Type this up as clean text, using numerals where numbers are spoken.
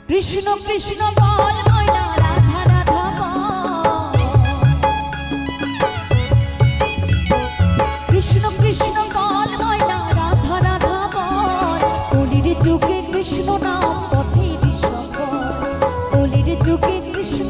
কৃষ্ণ কৃষ্ণ বল ময়না রাধা রাধা বল কৃষ্ণ কৃষ্ণ বল ময়না রাধা রাধা বল কলির যুগে কৃষ্ণ নাম পথের সকল কলির যুগে কৃষ্ণ